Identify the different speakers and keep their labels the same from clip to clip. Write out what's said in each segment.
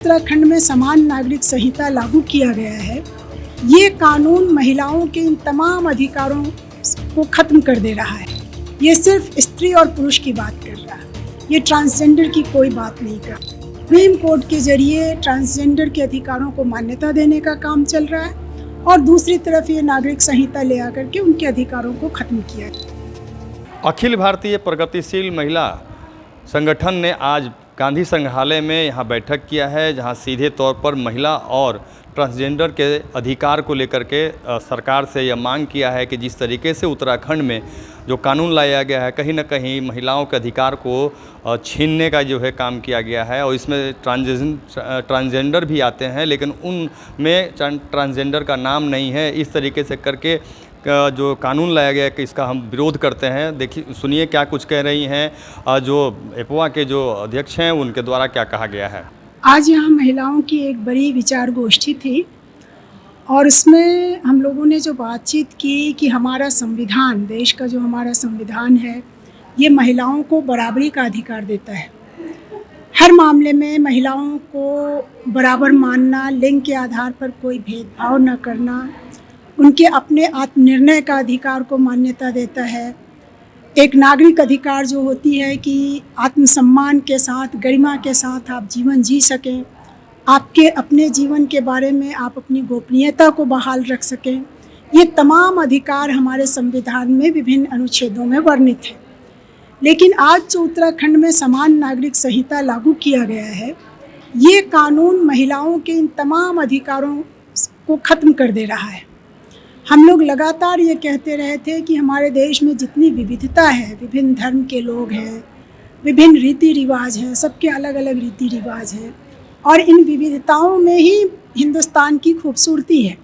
Speaker 1: उत्तराखंड में समान नागरिक संहिता लागू किया गया है। ये कानून महिलाओं के इन तमाम अधिकारों को खत्म कर दे रहा है। ये सिर्फ स्त्री और पुरुष की बात कर रहा है, ये ट्रांसजेंडर की कोई बात नहीं कर। सुप्रीम कोर्ट के जरिए ट्रांसजेंडर के अधिकारों को मान्यता देने का काम चल रहा है और दूसरी तरफ ये नागरिक संहिता ले आकर के उनके अधिकारों को खत्म किया है।
Speaker 2: अखिल भारतीय प्रगतिशील महिला संगठन ने आज गांधी संग्रहालय में यहाँ बैठक किया है, जहाँ सीधे तौर पर महिला और ट्रांसजेंडर के अधिकार को लेकर के सरकार से यह मांग किया है कि जिस तरीके से उत्तराखंड में जो कानून लाया गया है, कहीं ना कहीं महिलाओं के अधिकार को छीनने का जो है काम किया गया है और इसमें ट्रांसजेंडर भी आते हैं, लेकिन उनमें ट्रांसजेंडर का नाम नहीं है। इस तरीके से करके जो कानून लाया गया है कि इसका हम विरोध करते हैं। देखिए, सुनिए क्या कुछ कह रही हैं जो एपवा के जो अध्यक्ष हैं, उनके द्वारा क्या कहा गया है।
Speaker 1: आज यहाँ महिलाओं की एक बड़ी विचार गोष्ठी थी और उसमें हम लोगों ने जो बातचीत की कि हमारा संविधान, देश का जो हमारा संविधान है, ये महिलाओं को बराबरी का अधिकार देता है। हर मामले में महिलाओं को बराबर मानना, लिंग के आधार पर कोई भेदभाव न करना, उनके अपने आत्मनिर्णय का अधिकार को मान्यता देता है। एक नागरिक अधिकार जो होती है कि आत्मसम्मान के साथ, गरिमा के साथ आप जीवन जी सकें, आपके अपने जीवन के बारे में आप अपनी गोपनीयता को बहाल रख सकें, ये तमाम अधिकार हमारे संविधान में विभिन्न अनुच्छेदों में वर्णित है। लेकिन आज जो उत्तराखंड में समान नागरिक संहिता लागू किया गया है, ये कानून महिलाओं के इन तमाम अधिकारों को ख़त्म कर दे रहा है। हम लोग लगातार ये कहते रहे थे कि हमारे देश में जितनी विविधता है, विभिन्न धर्म के लोग हैं, विभिन्न रीति रिवाज हैं, सबके अलग अलग रीति रिवाज हैं और इन विविधताओं में ही हिंदुस्तान की खूबसूरती है।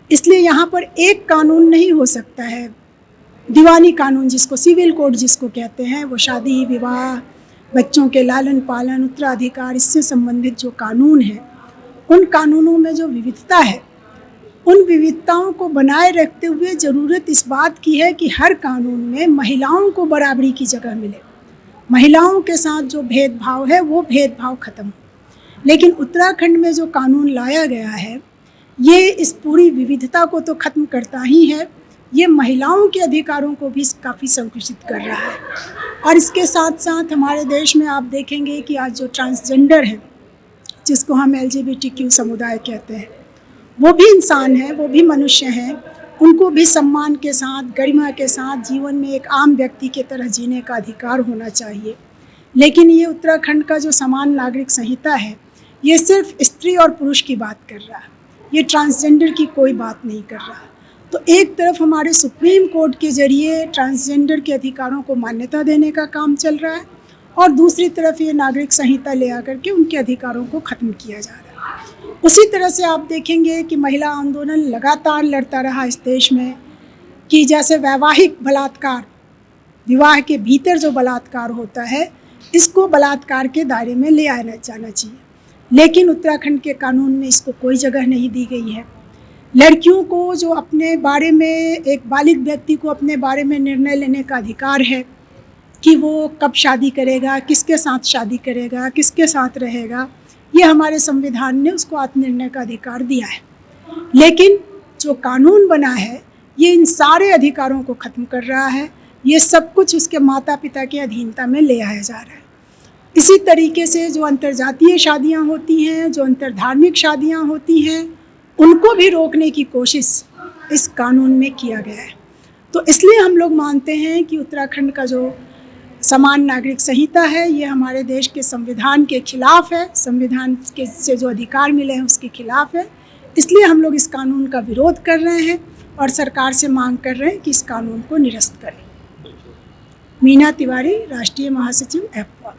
Speaker 1: इसलिए यहाँ पर एक कानून नहीं हो सकता है। दीवानी कानून, जिसको सिविल कोड जिसको कहते हैं, वो शादी, विवाह, बच्चों के लालन पालन, उत्तराधिकार, इससे संबंधित जो कानून है, उन कानूनों में जो विविधता है, उन विविधताओं को बनाए रखते हुए ज़रूरत इस बात की है कि हर कानून में महिलाओं को बराबरी की जगह मिले। महिलाओं के साथ जो भेदभाव है वो भेदभाव ख़त्म हो। लेकिन उत्तराखंड में जो कानून लाया गया है, ये इस पूरी विविधता को तो ख़त्म करता ही है, ये महिलाओं के अधिकारों को भी काफ़ी संकुचित कर रहा है। और इसके साथ साथ हमारे देश में आप देखेंगे कि आज जो ट्रांसजेंडर है, जिसको हम LGBTQ समुदाय कहते हैं, वो भी इंसान है, वो भी मनुष्य हैं। उनको भी सम्मान के साथ, गरिमा के साथ जीवन में एक आम व्यक्ति की तरह जीने का अधिकार होना चाहिए। लेकिन ये उत्तराखंड का जो समान नागरिक संहिता है, ये सिर्फ स्त्री और पुरुष की बात कर रहा है, ये ट्रांसजेंडर की कोई बात नहीं कर रहा। तो एक तरफ हमारे सुप्रीम कोर्ट के जरिए ट्रांसजेंडर के अधिकारों को मान्यता देने का काम चल रहा है और दूसरी तरफ ये नागरिक संहिता ले आकर के उनके अधिकारों को ख़त्म किया जा रहा है। उसी तरह से आप देखेंगे कि महिला आंदोलन लगातार लड़ता रहा इस देश में कि जैसे वैवाहिक बलात्कार, विवाह के भीतर जो बलात्कार होता है, इसको बलात्कार के दायरे में ले आना जाना चाहिए। लेकिन उत्तराखंड के कानून में इसको कोई जगह नहीं दी गई है। लड़कियों को जो अपने बारे में, एक बालिग व्यक्ति को अपने बारे में निर्णय लेने का अधिकार है कि वो कब शादी करेगा, किसके साथ शादी करेगा, किसके साथ रहेगा, ये हमारे संविधान ने उसको आत्मनिर्णय का अधिकार दिया है। लेकिन जो कानून बना है, ये इन सारे अधिकारों को ख़त्म कर रहा है। ये सब कुछ उसके माता पिता की अधीनता में ले आया जा रहा है। इसी तरीके से जो अंतर्जातीय शादियां होती हैं, जो अंतर्धार्मिक शादियां होती हैं, उनको भी रोकने की कोशिश इस कानून में किया गया है। तो इसलिए हम लोग मानते हैं कि उत्तराखंड का जो समान नागरिक संहिता है, ये हमारे देश के संविधान के खिलाफ है, संविधान के से जो अधिकार मिले हैं उसके खिलाफ है। इसलिए हम लोग इस कानून का विरोध कर रहे हैं और सरकार से मांग कर रहे हैं कि इस कानून को निरस्त करें। मीना तिवारी, राष्ट्रीय महासचिव एपवा।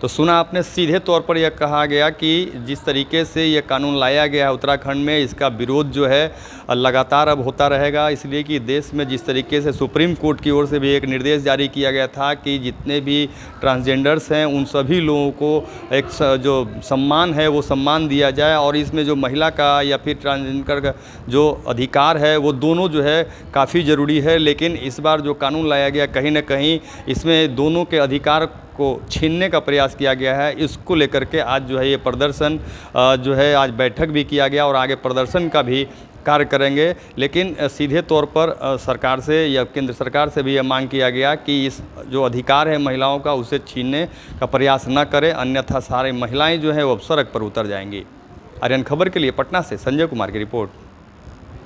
Speaker 2: तो सुना आपने, सीधे तौर पर यह कहा गया कि जिस तरीके से यह कानून लाया गया है उत्तराखंड में, इसका विरोध जो है लगातार अब होता रहेगा, इसलिए कि देश में जिस तरीके से सुप्रीम कोर्ट की ओर से भी एक निर्देश जारी किया गया था कि जितने भी ट्रांसजेंडर्स हैं उन सभी लोगों को एक जो सम्मान है वो सम्मान दिया जाए, और इसमें जो महिला का या फिर ट्रांसजेंडर का जो अधिकार है वो दोनों जो है काफ़ी ज़रूरी है। लेकिन इस बार जो कानून लाया गया कहीं ना कहीं इसमें दोनों के अधिकार को छीनने का प्रयास किया गया है। इसको लेकर के आज जो है ये प्रदर्शन जो है आज बैठक भी किया गया और आगे प्रदर्शन का भी कार्य करेंगे। लेकिन सीधे तौर पर सरकार से या केंद्र सरकार से भी यह मांग किया गया कि इस जो अधिकार है महिलाओं का उसे छीनने का प्रयास न करें, अन्यथा सारी महिलाएं जो हैं वो अब सड़क पर उतर जाएंगी। आर्यन खबर के लिए पटना से संजय कुमार की रिपोर्ट।